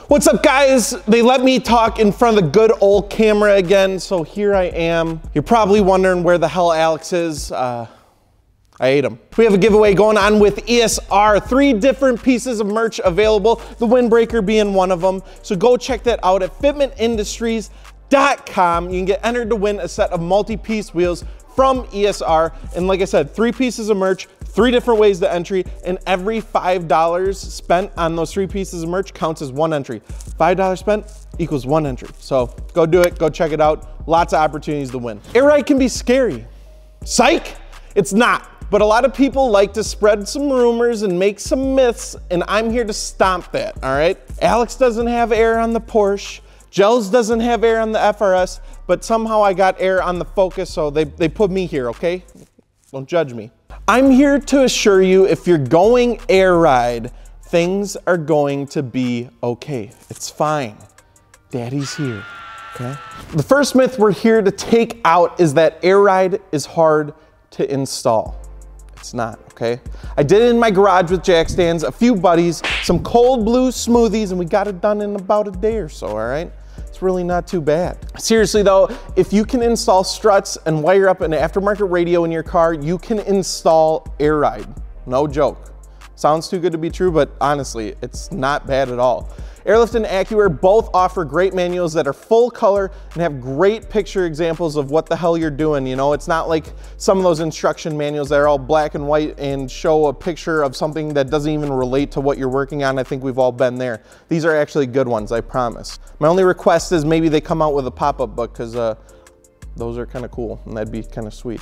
What's up, guys? They let me talk in front of the good old camera again, so here I am. You're probably wondering where the hell Alex is. I ate him. We have a giveaway going on with ESR. 3 different pieces of merch available, the windbreaker being one of them. So go check that out at fitmentindustries.com. You can get entered to win a set of multi-piece wheels from ESR. And like I said, 3 pieces of merch, 3 different ways to entry, and every $5 spent on those 3 pieces of merch counts as 1 entry. $5 spent equals 1 entry. So go do it, go check it out. Lots of opportunities to win. Air ride can be scary. Psych, it's not. But a lot of people like to spread some rumors and make some myths, and I'm here to stomp that, all right? Alex doesn't have air on the Porsche. Gels doesn't have air on the FRS, but somehow I got air on the Focus, so they put me here, okay? Don't judge me. I'm here to assure you, if you're going air ride, things are going to be okay. It's fine. Daddy's here, okay? The first myth we're here to take out is that air ride is hard to install. It's not, okay? I did it in my garage with jack stands, a few buddies, some cold blue smoothies, and we got it done in about a day or so, all right? It's really not too bad. Seriously though, if you can install struts and wire up an aftermarket radio in your car, you can install air ride. No joke. Sounds too good to be true, but honestly, it's not bad at all. Airlift and AccuAir both offer great manuals that are full color and have great picture examples of what the hell you're doing. You know, it's not like some of those instruction manuals that are all black and white and show a picture of something that doesn't even relate to what you're working on. I think we've all been there. These are actually good ones, I promise. My only request is maybe they come out with a pop-up book, because those are kind of cool and that'd be kind of sweet.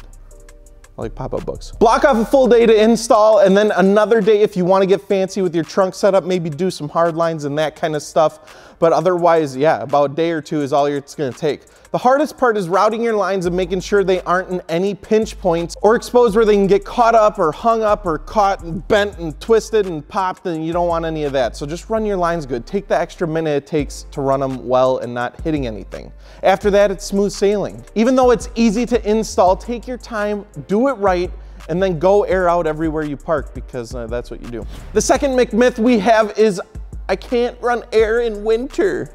I like pop-up books. Block off a full day to install, and then another day if you want to get fancy with your trunk setup, maybe do some hard lines and that kind of stuff. But otherwise, yeah, about a day or 2 is all it's gonna take. The hardest part is routing your lines and making sure they aren't in any pinch points or exposed where they can get caught up or hung up or caught and bent and twisted and popped, and you don't want any of that. So just run your lines good. Take the extra minute it takes to run them well and not hitting anything. After that, it's smooth sailing. Even though it's easy to install, take your time, do it right, and then go air out everywhere you park, because that's what you do. The second myth we have is, I can't run air in winter.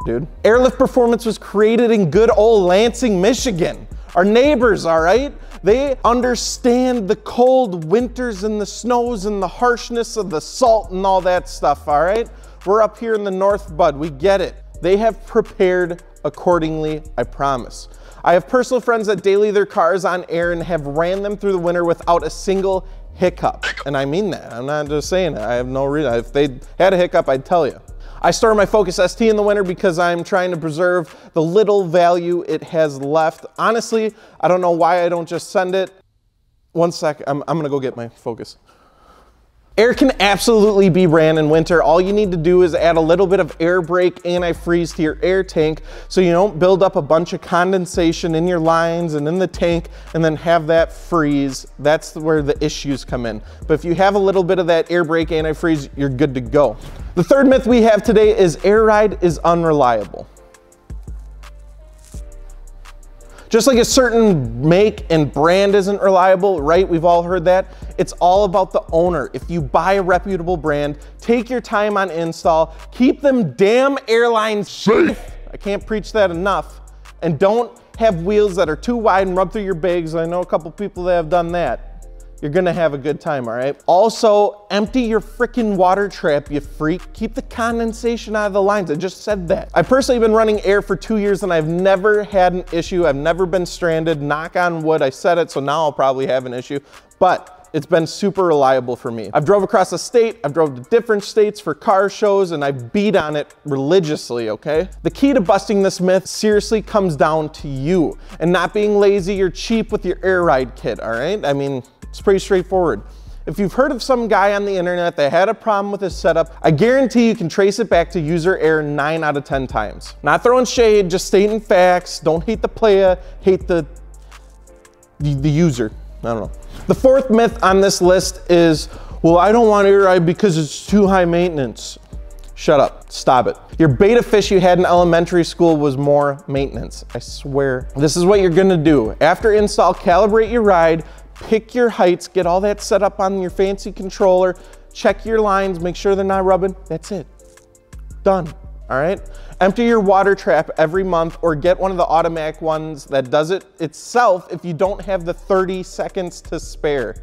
Dude. Airlift Performance was created in good old Lansing, Michigan. Our neighbors, all right? They understand the cold winters and the snows and the harshness of the salt and all that stuff, all right? We're up here in the north, bud, we get it. They have prepared accordingly, I promise. I have personal friends that daily their cars on air and have ran them through the winter without a single hiccup. And I mean that, I'm not just saying it. I have no reason. If they had a hiccup, I'd tell you. I store my Focus ST in the winter because I'm trying to preserve the little value it has left. Honestly, I don't know why I don't just send it. One sec, I'm gonna go get my Focus. Air can absolutely be ran in winter. All you need to do is add a little bit of air brake antifreeze to your air tank so you don't build up a bunch of condensation in your lines and in the tank and then have that freeze. That's where the issues come in. But if you have a little bit of that air brake antifreeze, you're good to go. The third myth we have today is air ride is unreliable. Just like a certain make and brand isn't reliable, right? We've all heard that. It's all about the owner. If you buy a reputable brand, take your time on install, keep them damn airlines safe. I can't preach that enough. And don't have wheels that are too wide and rub through your bags. I know a couple people that have done that. You're gonna have a good time, all right? Also, empty your frickin' water trap, you freak. Keep the condensation out of the lines. I just said that. I've personally been running air for 2 years and I've never had an issue. I've never been stranded, knock on wood. I said it, so now I'll probably have an issue, but it's been super reliable for me. I've drove across the state, I've drove to different states for car shows, and I beat on it religiously, okay? The key to busting this myth seriously comes down to you and not being lazy or cheap with your air ride kit, all right? I mean, it's pretty straightforward. If you've heard of some guy on the internet that had a problem with his setup, I guarantee you can trace it back to user error 9 out of 10 times. Not throwing shade, just stating facts. Don't hate the playa, hate the user. I don't know. The fourth myth on this list is, well, I don't want air ride because it's too high maintenance. Shut up, stop it. Your beta fish you had in elementary school was more maintenance, I swear. This is what you're gonna do. After install, calibrate your ride, pick your heights, get all that set up on your fancy controller, check your lines, make sure they're not rubbing, that's it. Done, all right? Empty your water trap every month or get one of the automatic ones that does it itself if you don't have the 30 seconds to spare.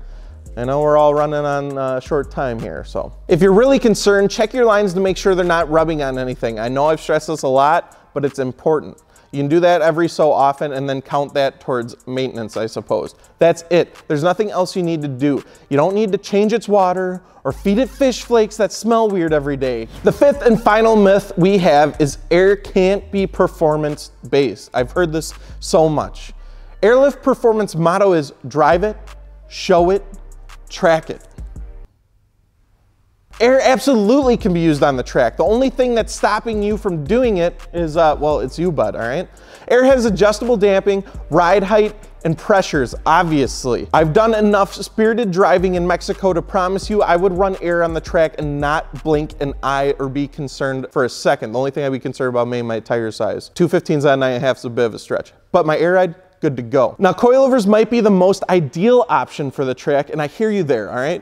I know we're all running on short time here, so. If you're really concerned, check your lines to make sure they're not rubbing on anything. I know I've stressed this a lot, but it's important. You can do that every so often and then count that towards maintenance, I suppose. That's it. There's nothing else you need to do. You don't need to change its water or feed it fish flakes that smell weird every day. The fifth and final myth we have is air can't be performance-based. I've heard this so much. Airlift Performance motto is drive it, show it, track it. Air absolutely can be used on the track. The only thing that's stopping you from doing it is, well, it's you, bud, all right? Air has adjustable damping, ride height, and pressures, obviously. I've done enough spirited driving in Mexico to promise you I would run air on the track and not blink an eye or be concerned for a second. The only thing I'd be concerned about may be my tire size. 215s on 9.5 is a bit of a stretch. But my air ride, good to go. Now, coilovers might be the most ideal option for the track, and I hear you there, all right?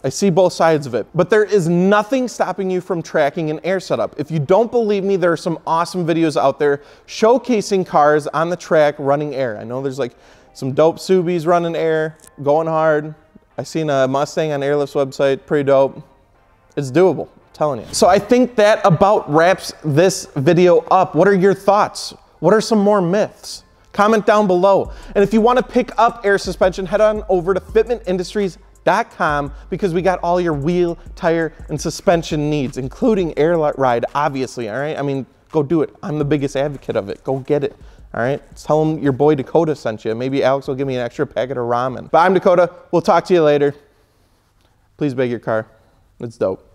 I see both sides of it, but there is nothing stopping you from tracking an air setup. If you don't believe me, there are some awesome videos out there showcasing cars on the track running air. I know there's like some dope Subies running air, going hard. I seen a Mustang on Airlift's website, pretty dope. It's doable, I'm telling you. So I think that about wraps this video up. What are your thoughts? What are some more myths? Comment down below. And if you want to pick up air suspension, head on over to fitmentindustries.com because we got all your wheel, tire, and suspension needs, including air ride, obviously, all right? I mean, go do it. I'm the biggest advocate of it. Go get it, all right? Tell them your boy Dakota sent you. Maybe Alex will give me an extra packet of ramen. But I'm Dakota. We'll talk to you later. Please bag your car. It's dope.